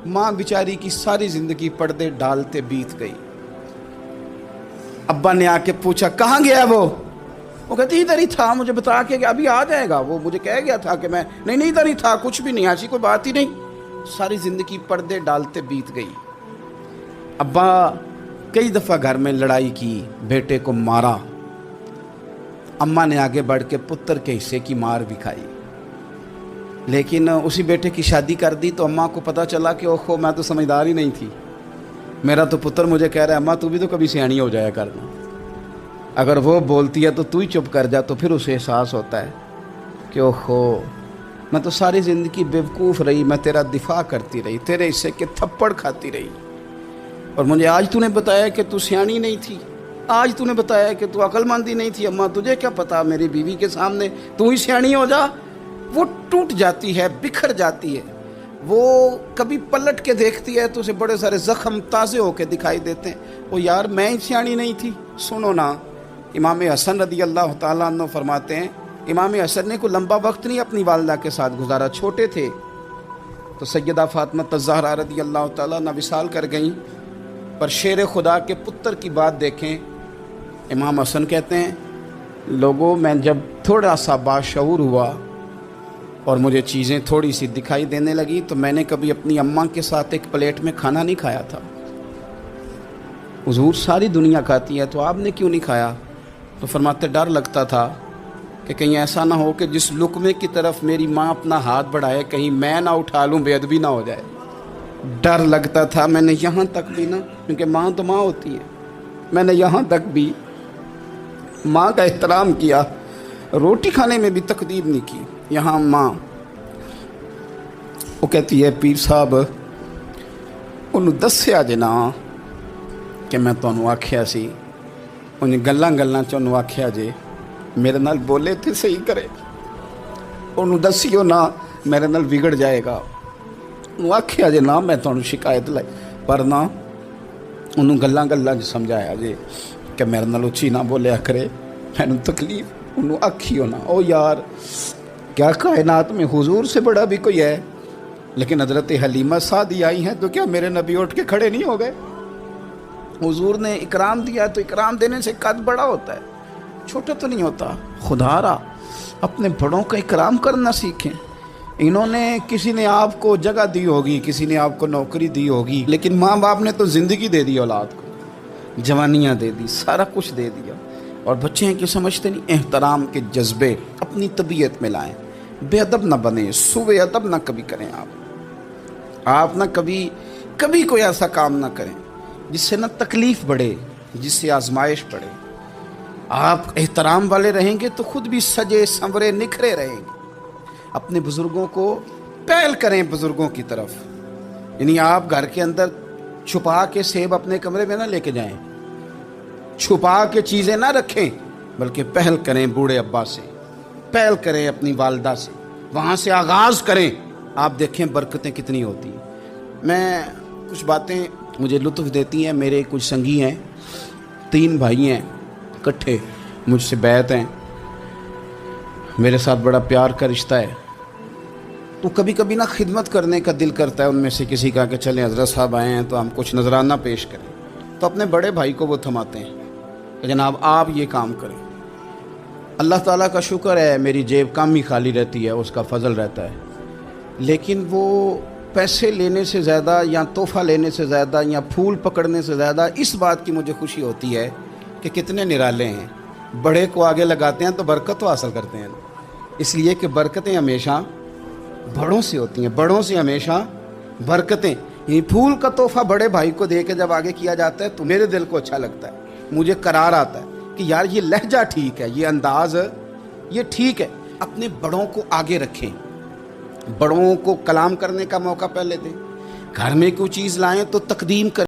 माँ बेचारी की सारी जिंदगी पर्दे डालते बीत गई। अब्बा ने आके पूछा कहाँ गया वो कहती इधर ही था, मुझे बता के अभी आ जाएगा, वो मुझे कह गया था कि मैं नहीं इधर ही था, कुछ भी नहीं, ऐसी कोई बात ही नहीं। सारी जिंदगी पर्दे डालते बीत गई। अब्बा कई दफ़ा घर में लड़ाई की, बेटे को मारा। अम्मा ने आगे बढ़ के पुत्र के हिस्से की मार भी खाई, लेकिन उसी बेटे की शादी कर दी तो अम्मा को पता चला कि ओहो मैं तो समझदार ही नहीं थी, मेरा तो पुत्र मुझे कह रहा है अम्मा तू भी तो कभी सियानी हो जाया करना, अगर वो बोलती है तो तू ही चुप कर जा। तो फिर उसे एहसास होता है कि ओहो मैं तो सारी ज़िंदगी बेवकूफ़ रही, मैं तेरा दिफा करती रही, तेरे हिस्से के थप्पड़ खाती रही, और मुझे आज तूने बताया कि तू सियानी नहीं थी, आज तूने बताया कि तू अक्लमंदी नहीं थी। अम्मा तुझे क्या पता, मेरी बीवी के सामने तू ही सियानी हो जा। वो टूट जाती है, बिखर जाती है। वो कभी पलट के देखती है तो उसे बड़े सारे ज़ख्म ताज़े होके दिखाई देते हैं। वो यार मैं ही सियानी नहीं थी। सुनो ना, इमाम हसन रदी अल्लाह ताला अन्हु फरमाते हैं, इमाम हसन ने कोई लंबा वक्त नहीं अपनी वालदा के साथ गुजारा, छोटे थे तो सैयदा फातिमा ज़हरा रदी अल्लाह ताला अन्हा विसाल कर गईं। पर शेर खुदा के पुत्र की बात देखें, इमाम हसन कहते हैं लोगों मैं जब थोड़ा सा बाशऊर हुआ और मुझे चीज़ें थोड़ी सी दिखाई देने लगी तो मैंने कभी अपनी अम्मा के साथ एक प्लेट में खाना नहीं खाया था। हुजूर सारी दुनिया खाती है तो आपने क्यों नहीं खाया? तो फरमाते डर लगता था कि कहीं ऐसा ना हो कि जिस लुकमे की तरफ मेरी माँ अपना हाथ बढ़ाए कहीं मैं ना उठा लूँ, बेअदबी ना हो जाए। डर लगता था। मैंने यहाँ तक भी ना, क्योंकि माँ तो माँ होती है, मैंने यहाँ तक भी माँ का एहतराम किया, रोटी खाने में भी तकदीर नहीं की। यहाँ माँ वो कहती है पीर साहब उन्होंने दस्या जे ना कि मैं तुहानू आख्या सी, उन्हें गल्लां गल्लां च उन्होंने आख्या जे मेरे नाल बोले थे सही करे, उन्होंने दसियो ना मेरे नाल बिगड़ जाएगा। उन्होंने आख्या जे ना मैं तुहानू शिकायत लाई, पर ना उन्होंने गल्लां गल्लां च समझाया जे कि मेरे नाल उच्ची ना बोलिया करे, मैनू तकलीफ। उन्होंने आखियो ना। ओ यार क्या कायनात में हुजूर से बड़ा भी कोई है? लेकिन हज़रत हलीमा सादी आई हैं तो क्या मेरे नबी उठ के खड़े नहीं हो गए? हुजूर ने इकराम दिया तो इकराम देने से कद बड़ा होता है, छोटा तो नहीं होता। खुदारा अपने बड़ों का इकराम करना सीखें। इन्होंने किसी ने आपको जगह दी होगी, किसी ने आपको नौकरी दी होगी, लेकिन माँ बाप ने तो ज़िंदगी दे दी औलाद को, जवानियाँ दे दी, सारा कुछ दे दिया। और बच्चे हैं कि समझते नहीं। एहतराम के जज्बे अपनी तबीयत में लाएं, बेअदब ना बने, सुबह अदब ना कभी करें। आप ना कभी कोई ऐसा काम ना करें जिससे ना तकलीफ़ बढ़े, जिससे आजमाइश बढ़े। आप एहतराम वाले रहेंगे तो खुद भी सजे संवरे निखरे रहेंगे। अपने बुज़ुर्गों को पहल करें बुज़ुर्गों की तरफ, यानी आप घर के अंदर छुपा के सेब अपने कमरे में ना लेके जाएं, छुपा के चीज़ें ना रखें, बल्कि पहल करें बूढ़े अब्बा से, पहल करें अपनी वालदा से, वहाँ से आगाज़ करें। आप देखें बरकतें कितनी होती हैं। मैं कुछ बातें मुझे लुत्फ़ देती हैं। मेरे कुछ संगी हैं, 3 भाई हैं, इकट्ठे मुझसे बैत हैं, मेरे साथ बड़ा प्यार का रिश्ता है। तो कभी कभी ना खिदमत करने का दिल करता है उनमें से किसी का कि चलें हज़रत साहब आए हैं तो हम कुछ नजराना पेश करें। तो अपने बड़े भाई को वो थमाते हैं कि जनाब आप ये काम करें। अल्लाह ताला का शुक्र है मेरी जेब कम ही खाली रहती है, उसका फजल रहता है, लेकिन वो पैसे लेने से ज़्यादा या तोहफ़ा लेने से ज़्यादा या फूल पकड़ने से ज़्यादा इस बात की मुझे खुशी होती है कि कितने निराले हैं। बड़े को आगे लगाते हैं तो बरकत तो हासिल करते हैं, इसलिए कि बरकतें हमेशा बड़ों से होती हैं, बड़ों से हमेशा बरकतें। ये फूल का तोहफ़ा बड़े भाई को दे के जब आगे किया जाता है तो मेरे दिल को अच्छा लगता है, मुझे करार आता है कि यार ये लहजा ठीक है, ये अंदाज़ ये ठीक है। अपने बड़ों को आगे रखें, बड़ों को कलाम करने का मौका पहले दें। घर में कोई चीज़ लाएं तो तकदीम करें।